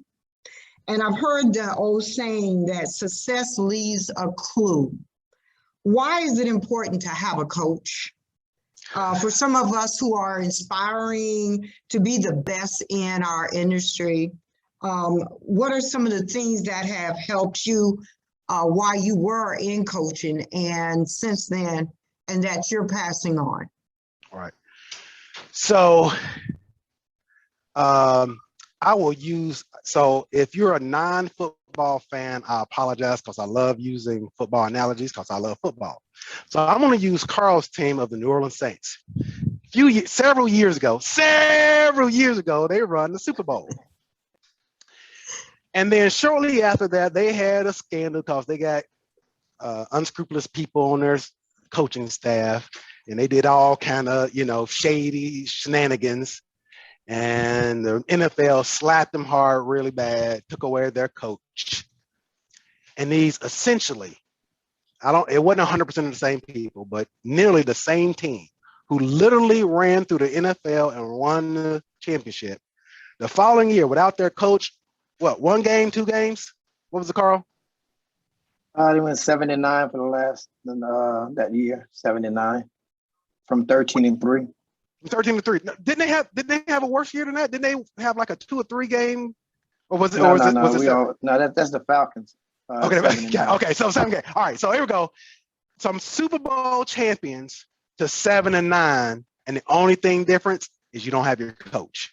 And I've heard the old saying that success leaves a clue. Why is it important to have a coach? For some of us who are inspiring to be the best in our industry, what are some of the things that have helped you while you were in coaching and since then, and that you're passing on? All right. So I will use, so if you're a non-football fan, I apologize because I love using football analogies because I love football. So I'm going to use Carl's team of the New Orleans Saints. Several years ago, they run the Super Bowl. And then shortly after that, they had a scandal because they got unscrupulous people on their coaching staff, and they did all kind of, shady shenanigans. And the NFL slapped them hard really bad, took away their coach. And these essentially, it wasn't 100% of the same people, but nearly the same team who literally ran through the NFL and won the championship. The following year, without their coach, what, 1 game, 2 games? What was it, Carl? They went 7-9 for the last that year, 7-9 from 13-3. 13-3. Didn't they have a worse year than that? Didn't they have like a 2 or 3 game? Or was it? No, or was no, it? no. That's the Falcons. Okay, okay. So 7 games. All right. So here we go. Some Super Bowl champions to 7-9, and the only thing difference is you don't have your coach.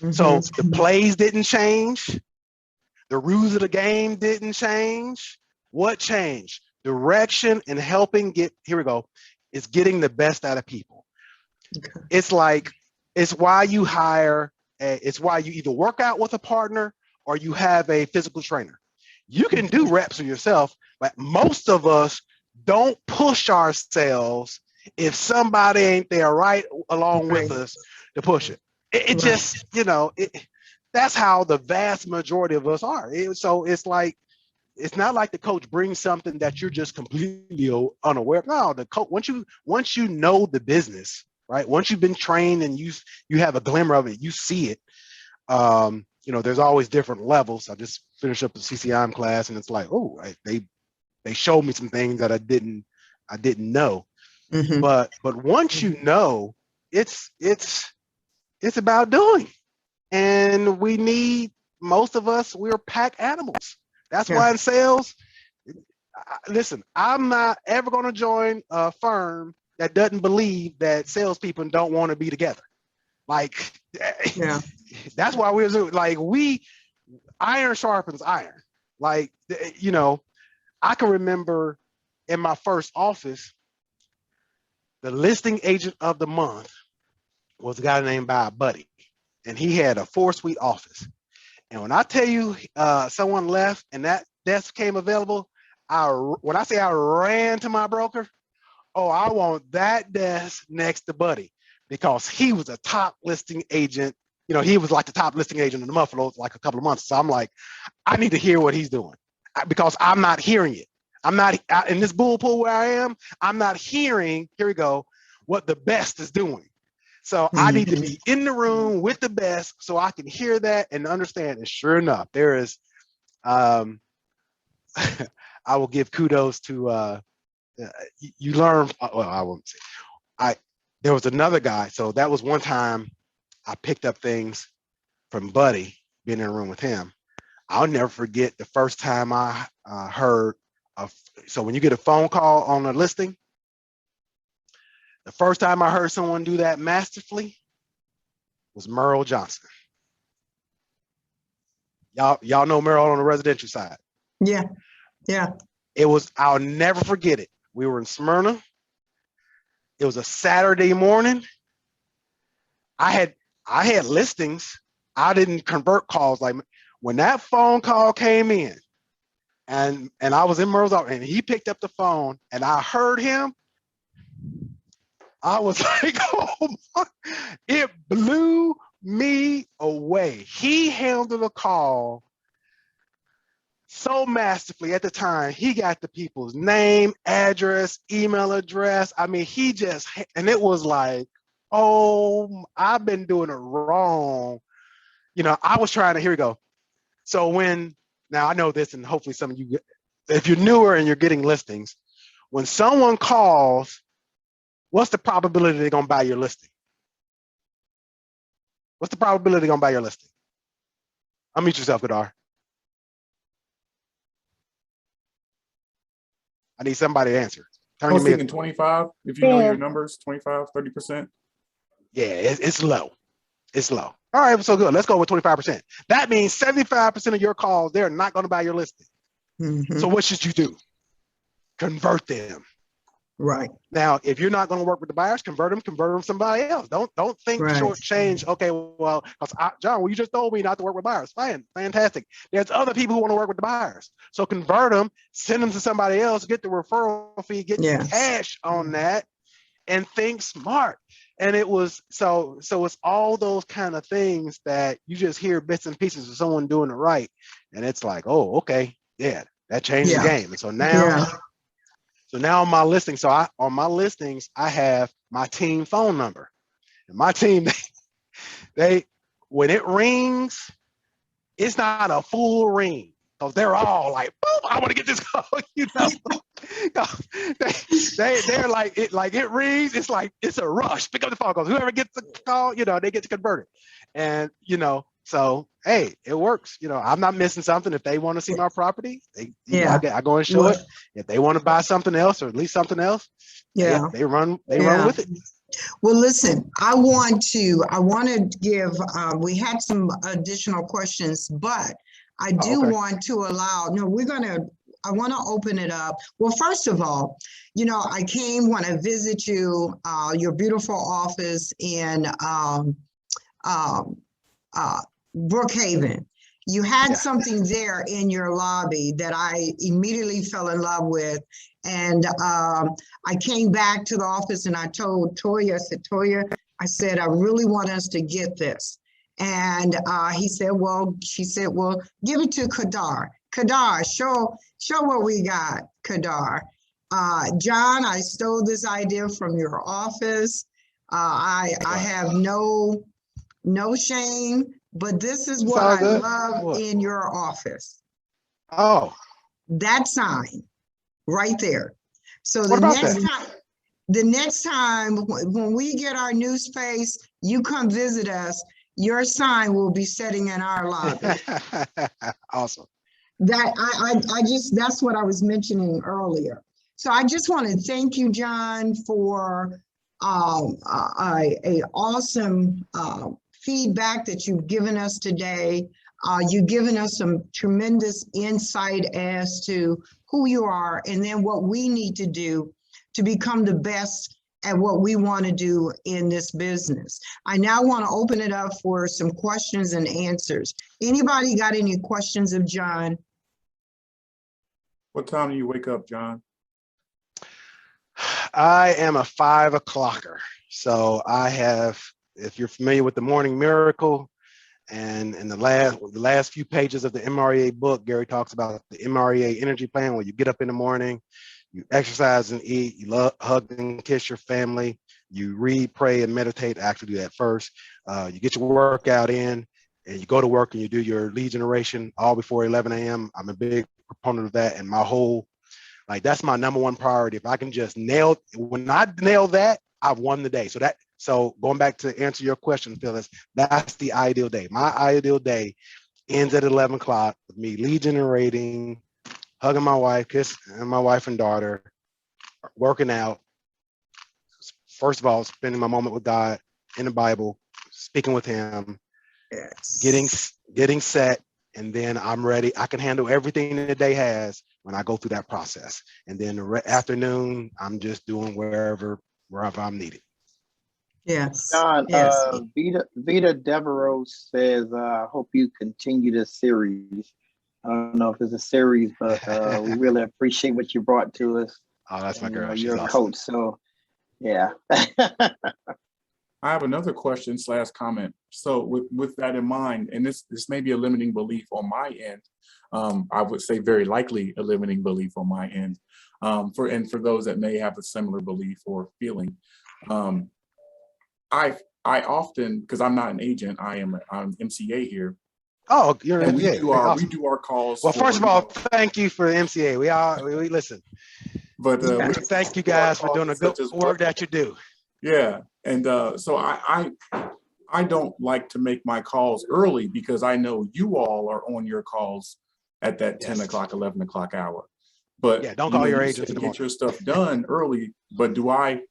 Mm-hmm. So the plays didn't change. The rules of the game didn't change. What changed? Direction and helping get, here we go, is getting the best out of people. Okay. It's why you hire, it's why you either work out with a partner or you have a physical trainer. You can do reps for yourself, but most of us don't push ourselves if somebody ain't there right along with us to push it. It just, that's how the vast majority of us are. So it's not like the coach brings something that you're just completely unaware of. No, the coach, once you know the business, right? Once you've been trained and you have a glimmer of it, you see it. There's always different levels. I just finished up the CCIM class, and it's like, oh, they showed me some things that I didn't know. Mm-hmm. But once you know, it's about doing. And we need, most of us, we're pack animals. That's why in sales, listen, I'm not ever going to join a firm that doesn't believe that salespeople don't want to be together. That's why iron sharpens iron. I can remember in my first office, the listing agent of the month was a guy named Buddy, and he had a 4-suite office. And when I tell you someone left and that desk came available, when I say I ran to my broker, I want that desk next to Buddy, because he was a top listing agent. He was like the top listing agent in the month for like a couple of months. So I'm like, I need to hear what he's doing, because I'm not hearing it. I'm not in this bull pool where I am. I'm not hearing, here we go, what the best is doing. So I need to be in the room with the best so I can hear that and understand. And sure enough, there is, I will give kudos to, you learn, well, I won't say, there was another guy. So that was one time I picked up things from Buddy, being in a room with him. I'll never forget the first time I heard so when you get a phone call on a listing, the first time I heard someone do that masterfully was Merle Johnson. Y'all know Maryland on the residential side. Yeah. Yeah. I'll never forget it. We were in Smyrna. It was a Saturday morning. I had listings. I didn't convert calls. Like when that phone call came in and I was in Merle's office and he picked up the phone and I heard him, I was like, oh my, it blew me away. He handled the call so masterfully. At the time, he got the people's name, address, email address. I mean, and it was like, oh, I've been doing it wrong. I was trying to, here we go. So now I know this, and hopefully some of you, if you're newer and you're getting listings, when someone calls, what's the probability they're gonna buy your listing? What's the probability they're gonna buy your listing? Unmute yourself, Gadar. I need somebody to answer. I was thinking 25, if you know your numbers, 25, 30%. Yeah, it's low. It's low. All right, so good. Let's go with 25%. That means 75% of your calls, they're not going to buy your listing. Mhm. So what should you do? Convert them. Right. Now, if you're not going to work with the buyers, convert them somebody else. Don't think Right. shortchange. Okay, well, John, you just told me not to work with buyers. Fine, fantastic. There's other people who want to work with the buyers. So convert them, send them to somebody else, get the referral fee, get the cash on that, and think smart. And it was so it's all those kind of things that you just hear bits and pieces of someone doing it right, and it's like, oh, okay, yeah, that changed the game. And so now. So now on my listing, on my listings, I have my team phone number. And my team, they when it rings, it's not a full ring. Because they're all like, boom, I want to get this call, they're like, it rings, it's like, it's a rush. Pick up the phone, because whoever gets the call, they get to convert it. And, so, hey, it works. I'm not missing something. If they want to see my property, I go and show it. If they want to buy something else or at least something else, they run with it. Well, listen, I want to give, we had some additional questions, but I do want to allow, I want to open it up. Well, first of all, I want to visit you, your beautiful office in Brookhaven. You had something there in your lobby that I immediately fell in love with. And I came back to the office and I told Toya, I said, I really want us to get this. And she said, well, give it to Kadar. Kadar, show what we got, Kadar. John, I stole this idea from your office. I have no shame, but this is what I love in your office. Oh. That sign right there. So the next time when we get our new space, you come visit us, your sign will be sitting in our lobby. Awesome. That's what I was mentioning earlier. So I just want to thank you, John, for a awesome feedback that you've given us today. You've given us some tremendous insight as to who you are and then what we need to do to become the best at what we want to do in this business. I now want to open it up for some questions and answers. Anybody got any questions of John? What time do you wake up, John? I am a 5 o'clocker. So if you're familiar with the Morning Miracle, and in the last few pages of the MREA book, Gary talks about the MREA energy plan, where you get up in the morning, you exercise and eat, you hug and kiss your family, you read, pray, and meditate. Actually do that first. You get your workout in, and you go to work and you do your lead generation all before 11 a.m. I'm a big proponent of that, and that's my number one priority. If I can just when I nail that, I've won the day. So going back to answer your question, Phyllis, that's the ideal day. My ideal day ends at 11 o'clock with me lead generating, hugging my wife, kissing my wife and daughter, working out. First of all, spending my moment with God in the Bible, speaking with him, getting set, and then I'm ready. I can handle everything the day has when I go through that process. And then the afternoon, I'm just doing wherever I'm needed. Yes. John, Yes. Vita Devereaux says, I hope you continue this series. I don't know if it's a series, but we really appreciate what you brought to us. Oh, that's my And, girl. She's you're a awesome. coach, so yeah. I have another question / comment. So with that in mind, and this may be a limiting belief on my end, I would say very likely a limiting belief on my end, for those that may have a similar belief or feeling. I often, because I'm not an agent, I'm MCA here. Oh, you're And we do our calls. Well, first of all, thank you for the MCA. We listen. But thank you guys for doing the good work that you do. Yeah, and so I don't like to make my calls early because I know you all are on your calls at that 10 o'clock, 11 o'clock hour. But yeah, don't call your agents in the morning. Get your stuff done early, but do I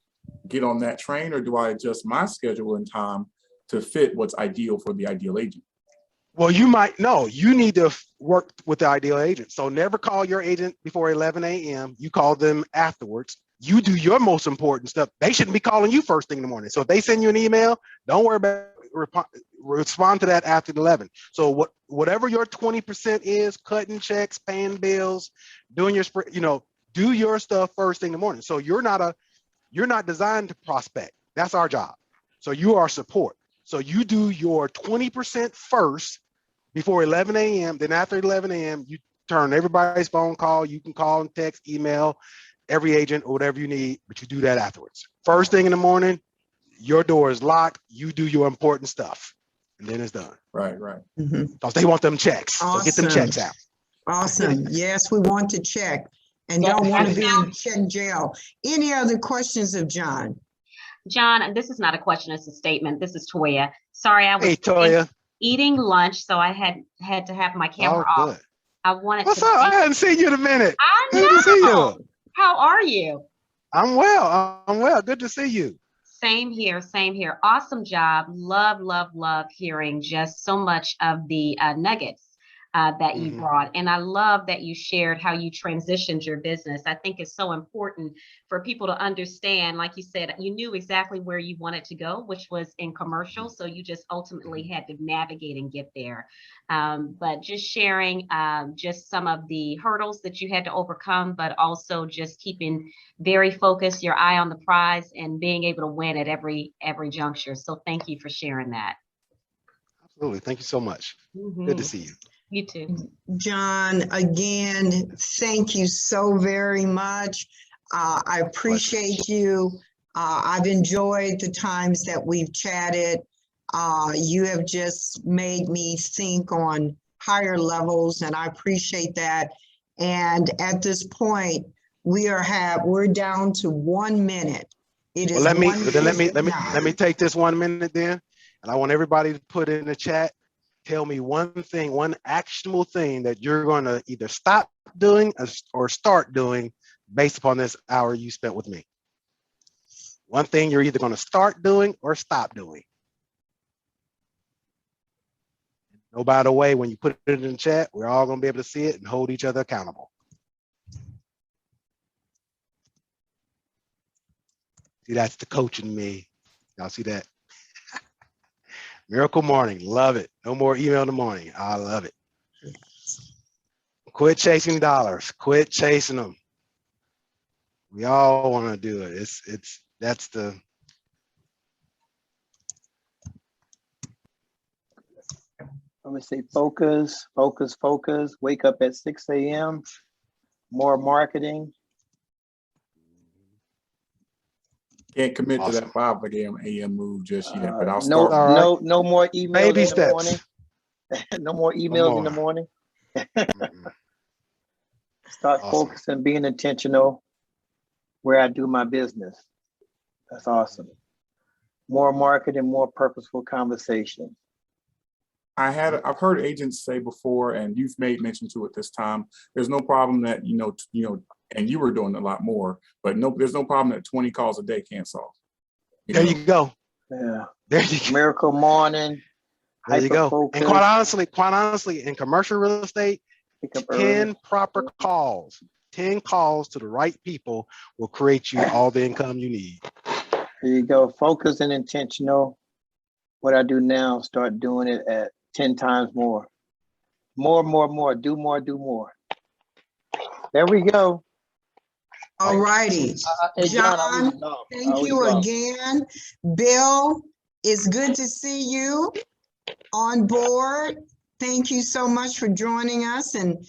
get on that train or do I adjust my schedule and time to fit what's ideal for the ideal agent? Well, you need to work with the ideal agent. So never call your agent before 11 a.m. You call them afterwards. You do your most important stuff. They shouldn't be calling you first thing in the morning. So if they send you an email, don't worry about respond to that after 11. So whatever your 20% is, cutting checks, paying bills, doing your, do your stuff first thing in the morning. So you're not designed to prospect. That's our job. So you are support. So you do your 20% first before 11 a.m. Then after 11 a.m., you turn everybody's phone call. You can call and text, email, every agent or whatever you need, but you do that afterwards. First thing in the morning, your door is locked. You do your important stuff, and then it's done. Right. Because they want them checks. Awesome. So get them checks out. Awesome. Yes, we want to check and don't want to be in check jail. Any other questions of John? John, this is not a question, it's a statement. This is Toya. Sorry, I was Toya. Eating lunch, so I had to have my camera off. Good. I wanted What's to. up? I hadn't seen you in a minute. I know. Good to see you. How are you? I'm well. Good to see you. Same here. Awesome job. Love hearing just so much of the nuggets that you brought. And I love that you shared how you transitioned your business. I think it's so important for people to understand, like you said, you knew exactly where you wanted to go, which was in commercial. So you just ultimately had to navigate and get there. But just sharing just some of the hurdles that you had to overcome, but also just keeping very focused, your eye on the prize, and being able to win at every juncture. So thank you for sharing that. Absolutely. Thank you so much. Good to see you. You too. John, again, thank you so very much. I appreciate you. I've enjoyed the times that we've chatted. You have just made me think on higher levels, and I appreciate that. And at this point, we're down to 1 minute. It is. Well, let me take this 1 minute then, and I want everybody to put in the chat. Tell me one thing, one actionable thing that you're going to either stop doing or start doing based upon this hour you spent with me. One thing you're either going to start doing or stop doing. Oh, by the way, when you put it in the chat, we're all going to be able to see it and hold each other accountable. See, that's the coach in me. Y'all see that? Miracle morning, love it. No more email in the morning. I love it. Quit chasing dollars. Quit chasing them. We all want to do it. That's the. I'm gonna say focus. Wake up at 6 a.m. More marketing. Can't commit to that 5 a.m. move just yet, but I'll no, start. no more emails Baby in steps. the morning. No more emails in the morning. Start focusing, being intentional where I do my business. That's awesome. More marketing, more purposeful conversation. I've heard agents say before, and you've made mention to it this time. There's no problem that and you were doing a lot more, but there's no problem that 20 calls a day can't solve. There you go. Yeah. There you go. Miracle morning, There you go. And hyper-focus. quite honestly, in commercial real estate, Pick up early. 10 proper calls, 10 calls to the right people will create you all the income you need. There you go. Focus and intentional. What I do now, start doing it at 10 times more. More. Do more, do more. There we go. All righty. Hey, John, John, thank you again. Bill, it's good to see you on board. Thank you so much for joining us, and